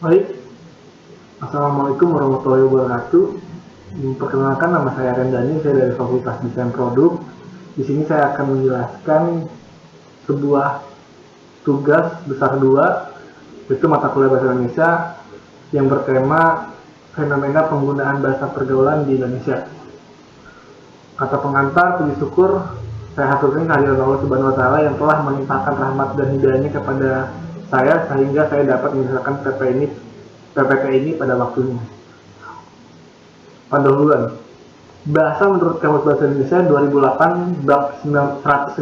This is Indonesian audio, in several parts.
Baik, Assalamualaikum warahmatullahi wabarakatuh. Perkenalkan, nama saya Rendani, saya dari Fakultas Desain Produk. Di sini saya akan menjelaskan sebuah tugas besar 2, yaitu mata kuliah bahasa Indonesia yang bertema fenomena penggunaan bahasa pergaulan di Indonesia. Kata pengantar, puji syukur saya haturkan kehadiran Allah Subhanahu wa Ta'ala yang telah melimpahkan rahmat dan hidayahnya kepada saya sehingga saya dapat menyelesaikan PPT ini pada waktunya. Pendahuluan. Bahasa menurut Kamus Bahasa Indonesia 2008 bab 119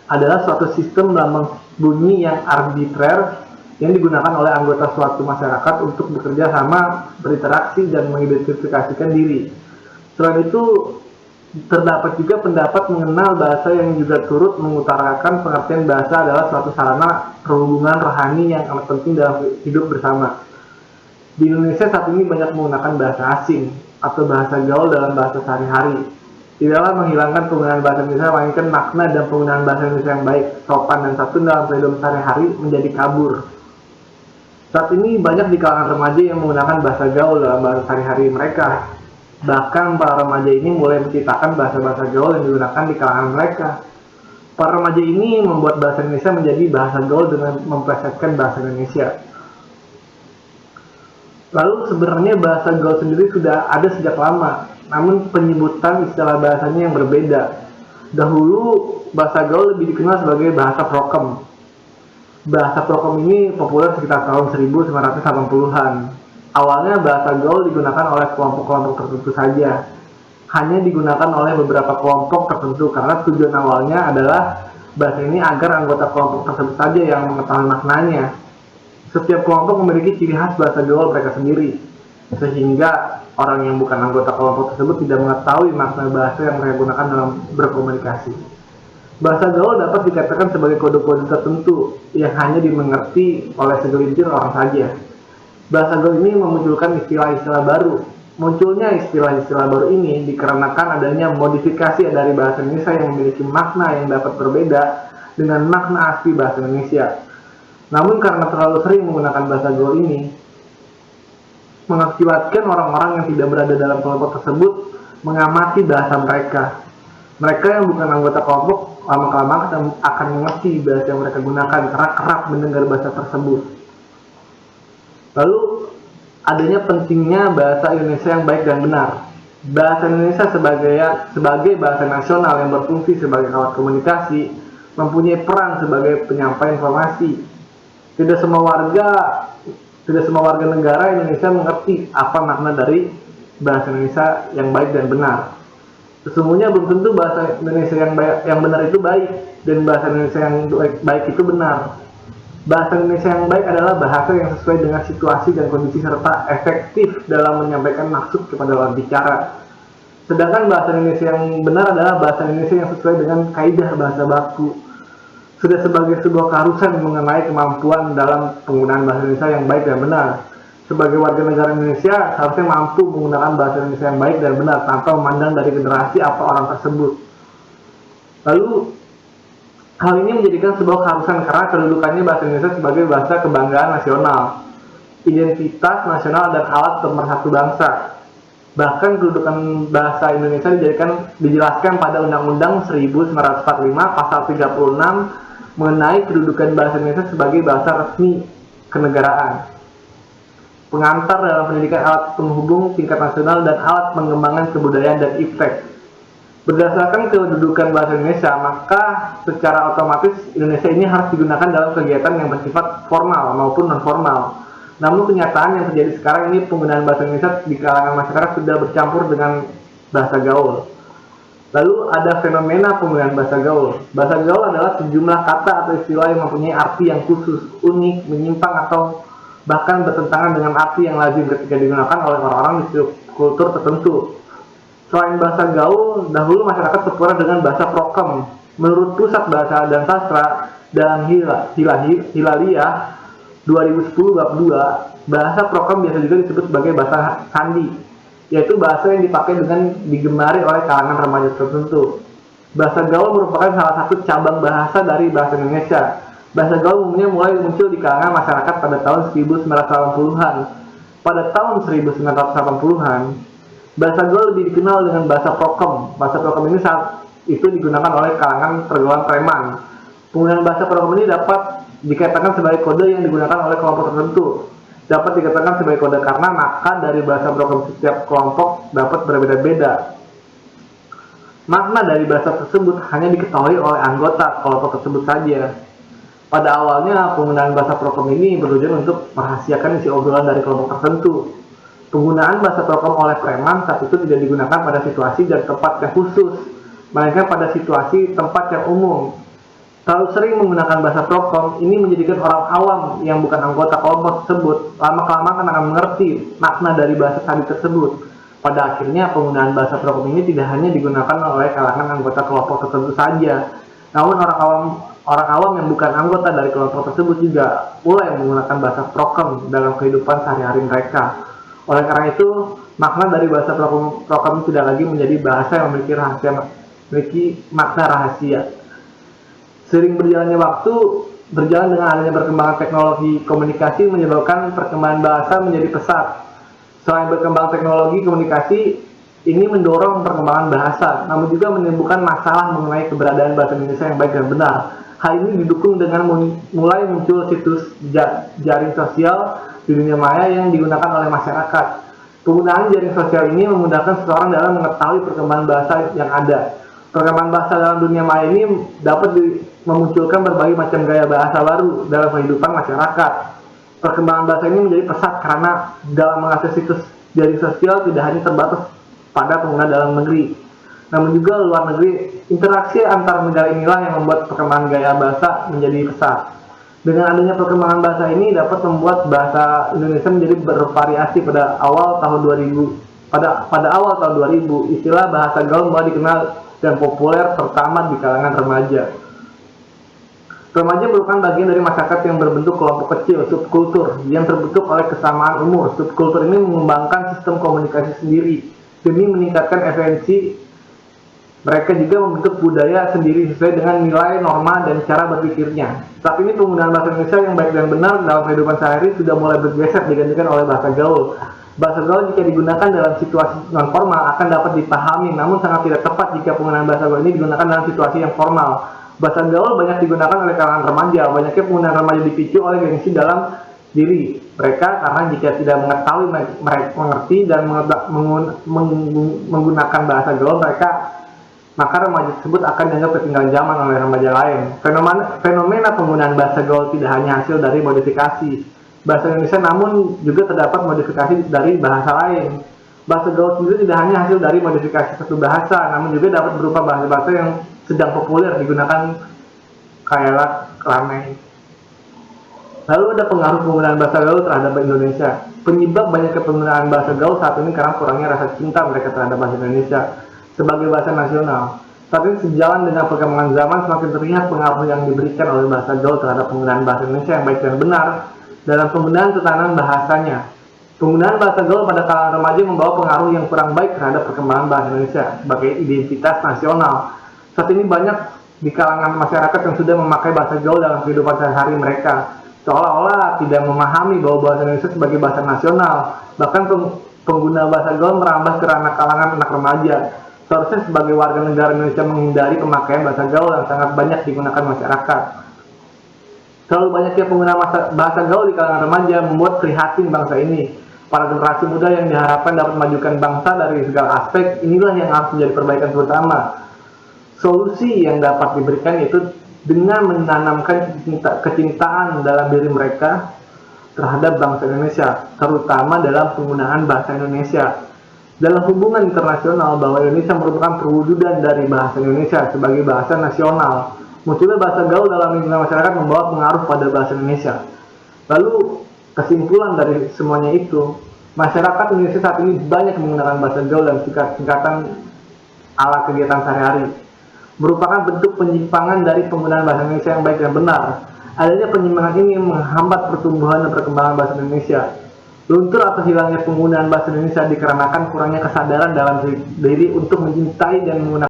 adalah suatu sistem lambang bunyi yang arbitrer yang digunakan oleh anggota suatu masyarakat untuk bekerja sama, berinteraksi, dan mengidentifikasikan diri. Selain itu, terdapat juga pendapat mengenal bahasa yang juga turut mengutarakan pengertian bahasa adalah suatu sarana perhubungan rohani yang amat penting dalam hidup bersama. Di Indonesia saat ini banyak menggunakan bahasa asing atau bahasa gaul dalam bahasa sehari-hari. Tidaklah menghilangkan penggunaan bahasa Indonesia, melainkan makna dan penggunaan bahasa Indonesia yang baik, sopan, dan santun dalam kehidupan sehari-hari menjadi kabur. Saat ini banyak di kalangan remaja yang menggunakan bahasa gaul dalam bahasa sehari-hari mereka. Bahkan para remaja ini mulai menciptakan bahasa-bahasa gaul yang digunakan di kalangan mereka. Para remaja ini membuat bahasa Indonesia menjadi bahasa gaul dengan memplesetkan bahasa Indonesia. Lalu sebenarnya bahasa gaul sendiri sudah ada sejak lama, namun penyebutan istilah bahasanya yang berbeda. Dahulu bahasa gaul lebih dikenal sebagai bahasa prokem. Bahasa prokem ini populer sekitar tahun 1980-an. Awalnya bahasa gaul digunakan oleh kelompok-kelompok tertentu saja. Hanya digunakan oleh beberapa kelompok tertentu karena tujuan awalnya adalah bahasa ini agar anggota kelompok tersebut saja yang mengetahui maknanya. Setiap kelompok memiliki ciri khas bahasa gaul mereka sendiri, sehingga orang yang bukan anggota kelompok tersebut tidak mengetahui makna bahasa yang mereka gunakan dalam berkomunikasi. Bahasa gaul dapat dikatakan sebagai kode-kode tertentu yang hanya dimengerti oleh segelintir orang saja. Bahasa gaul ini memunculkan istilah-istilah baru. Munculnya istilah-istilah baru ini dikarenakan adanya modifikasi dari bahasa Indonesia yang memiliki makna yang dapat berbeda dengan makna asli bahasa Indonesia. Namun karena terlalu sering menggunakan bahasa gaul ini, mengakibatkan orang-orang yang tidak berada dalam kelompok tersebut mengamati bahasa mereka. Mereka yang bukan anggota kelompok lama-kelamaan akan mengerti bahasa yang mereka gunakan karena kerap mendengar bahasa tersebut. Lalu, adanya pentingnya bahasa Indonesia yang baik dan benar. Bahasa Indonesia sebagai bahasa nasional yang berfungsi sebagai alat komunikasi, mempunyai peran sebagai penyampai informasi. Tidak semua warga negara Indonesia mengerti apa makna dari bahasa Indonesia yang baik dan benar. Sesungguhnya belum tentu bahasa Indonesia yang benar itu baik, dan bahasa Indonesia yang baik itu benar. Bahasa Indonesia yang baik adalah bahasa yang sesuai dengan situasi dan kondisi serta efektif dalam menyampaikan maksud kepada lawan bicara. Sedangkan bahasa Indonesia yang benar adalah bahasa Indonesia yang sesuai dengan kaidah bahasa baku. Sudah sebagai sebuah keharusan mengenai kemampuan dalam penggunaan bahasa Indonesia yang baik dan benar. Sebagai warga negara Indonesia seharusnya mampu menggunakan bahasa Indonesia yang baik dan benar tanpa memandang dari generasi atau orang tersebut. Lalu, hal ini menjadikan sebuah keharusan karena kedudukannya bahasa Indonesia sebagai bahasa kebanggaan nasional, identitas nasional, dan alat pemersatu bangsa. Bahkan kedudukan bahasa Indonesia dijelaskan pada Undang-Undang 1945 pasal 36 mengenai kedudukan bahasa Indonesia sebagai bahasa resmi kenegaraan. Pengantar dalam pendidikan alat penghubung tingkat nasional dan alat pengembangan kebudayaan dan iptek. Berdasarkan kedudukan bahasa Indonesia, maka secara otomatis Indonesia ini harus digunakan dalam kegiatan yang bersifat formal maupun non-formal. Namun kenyataan yang terjadi sekarang ini penggunaan bahasa Indonesia di kalangan masyarakat sudah bercampur dengan bahasa gaul. Lalu ada fenomena penggunaan bahasa gaul. Bahasa gaul adalah sejumlah kata atau istilah yang mempunyai arti yang khusus, unik, menyimpang, atau bahkan bertentangan dengan arti yang lazim ketika digunakan oleh orang-orang di kultur tertentu. Selain bahasa gaul, dahulu masyarakat berpuara dengan bahasa prokem. Menurut Pusat Bahasa dan Sastra dalam Hilaliyah 2010 bab 2, bahasa prokem biasa juga disebut sebagai bahasa sandi, yaitu bahasa yang dipakai dengan digemari oleh kalangan remaja tertentu. Bahasa gaul merupakan salah satu cabang bahasa dari bahasa Indonesia. Bahasa gaul umumnya mulai muncul di kalangan masyarakat pada tahun 1980-an. Pada tahun 1980-an, bahasa gaul lebih dikenal dengan bahasa prokem. Bahasa prokem ini saat itu digunakan oleh kalangan pergaulan preman. Penggunaan bahasa prokem ini dapat dikatakan sebagai kode yang digunakan oleh kelompok tertentu. Dapat dikatakan sebagai kode karena maka dari bahasa prokem setiap kelompok dapat berbeda-beda. Makna dari bahasa tersebut hanya diketahui oleh anggota kelompok tersebut saja. Pada awalnya, penggunaan bahasa prokem ini bertujuan untuk merahasiakan isi obrolan dari kelompok tertentu. Penggunaan bahasa prokem oleh preman saat itu tidak digunakan pada situasi dan tempat yang khusus, melainkan pada situasi tempat yang umum. Terlalu sering menggunakan bahasa prokem ini menjadikan orang awam yang bukan anggota kelompok tersebut lama-kelamaan akan mengerti makna dari bahasa tadi tersebut. Pada akhirnya, penggunaan bahasa prokem ini tidak hanya digunakan oleh kalangan anggota kelompok tertentu saja, namun orang awam yang bukan anggota dari kelompok tersebut juga mulai menggunakan bahasa prokem dalam kehidupan sehari-hari mereka. Oleh karena itu, makna dari bahasa prokem tidak lagi menjadi bahasa yang memiliki makna rahasia. Sering berjalannya waktu, berjalan dengan adanya perkembangan teknologi komunikasi menyebabkan perkembangan bahasa menjadi pesat. Selain berkembang teknologi komunikasi, ini mendorong perkembangan bahasa, namun juga menimbulkan masalah mengenai keberadaan bahasa Indonesia yang baik dan benar. Hal ini didukung dengan mulai muncul situs jaring sosial di dunia maya yang digunakan oleh masyarakat. Penggunaan jaring sosial ini memudahkan seseorang dalam mengetahui perkembangan bahasa yang ada. Perkembangan bahasa dalam dunia maya ini dapat memunculkan berbagai macam gaya bahasa baru dalam kehidupan masyarakat. Perkembangan bahasa ini menjadi pesat karena dalam mengakses situs jaring sosial tidak hanya terbatas pada pengguna dalam negeri, namun juga luar negeri. Interaksi antar negara inilah yang membuat perkembangan gaya bahasa menjadi pesat. Dengan adanya perkembangan bahasa ini dapat membuat bahasa Indonesia menjadi bervariasi. Pada awal tahun 2000, istilah bahasa gaul mulai dikenal dan populer terutama di kalangan remaja. Remaja merupakan bagian dari masyarakat yang berbentuk kelompok kecil, subkultur, yang terbentuk oleh kesamaan umur. Subkultur ini mengembangkan sistem komunikasi sendiri demi meningkatkan efisiensi. Mereka juga membentuk budaya sendiri sesuai dengan nilai, norma, dan cara berpikirnya. Saat ini penggunaan bahasa Indonesia yang baik dan benar dalam kehidupan sehari sudah mulai bergeser digantikan oleh bahasa gaul. Bahasa gaul jika digunakan dalam situasi non-formal akan dapat dipahami, namun sangat tidak tepat jika penggunaan bahasa gaul ini digunakan dalam situasi yang formal. Bahasa gaul banyak digunakan oleh kalangan remaja. Banyaknya penggunaan remaja dipicu oleh gengsi dalam diri mereka karena jika tidak mengetahui, mengerti, dan menggunakan bahasa gaul maka remaja tersebut akan dianggap ketinggalan zaman oleh remaja lain. Fenomena penggunaan bahasa gaul tidak hanya hasil dari modifikasi bahasa Indonesia, namun juga terdapat modifikasi dari bahasa lain. Bahasa gaul sendiri tidak hanya hasil dari modifikasi satu bahasa, namun juga dapat berupa bahasa-bahasa yang sedang populer digunakan kayak ramai. Lalu ada pengaruh penggunaan bahasa gaul terhadap Indonesia. Penyebab banyaknya penggunaan bahasa gaul saat ini karena kurangnya rasa cinta mereka terhadap bahasa Indonesia sebagai bahasa nasional. Saat ini sejalan dengan perkembangan zaman, semakin terlihat pengaruh yang diberikan oleh bahasa gaul terhadap penggunaan bahasa Indonesia yang baik dan benar dalam penggunaan tatanan bahasanya. Penggunaan bahasa gaul pada kalangan remaja membawa pengaruh yang kurang baik terhadap perkembangan bahasa Indonesia sebagai identitas nasional. Saat ini banyak di kalangan masyarakat yang sudah memakai bahasa gaul dalam kehidupan sehari-hari mereka, seolah-olah tidak memahami bahwa bahasa Indonesia sebagai bahasa nasional. Bahkan pengguna bahasa gaul merambah ke ranah kalangan anak remaja. Seharusnya sebagai warga negara Indonesia menghindari pemakaian bahasa gaul yang sangat banyak digunakan masyarakat. Terlalu banyaknya pengguna bahasa gaul di kalangan remaja membuat prihatin bangsa ini. Para generasi muda yang diharapkan dapat memajukan bangsa dari segala aspek, inilah yang harus menjadi perbaikan terutama. Solusi yang dapat diberikan yaitu dengan menanamkan kecintaan dalam diri mereka terhadap bangsa Indonesia, terutama dalam penggunaan bahasa Indonesia. Dalam hubungan internasional, bahwa Indonesia merupakan perwujudan dari bahasa Indonesia sebagai bahasa nasional. Munculnya bahasa gaul dalam lingkungan masyarakat membawa pengaruh pada bahasa Indonesia. Lalu, kesimpulan dari semuanya itu, masyarakat Indonesia saat ini banyak menggunakan bahasa gaul dan singkatan ala kegiatan sehari-hari. Merupakan bentuk penyimpangan dari penggunaan bahasa Indonesia yang baik dan benar. Adanya penyimpangan ini menghambat pertumbuhan dan perkembangan bahasa Indonesia. Luntur atau hilangnya penggunaan bahasa Indonesia dikarenakan kurangnya kesadaran dalam diri untuk mencintai dan menggunakan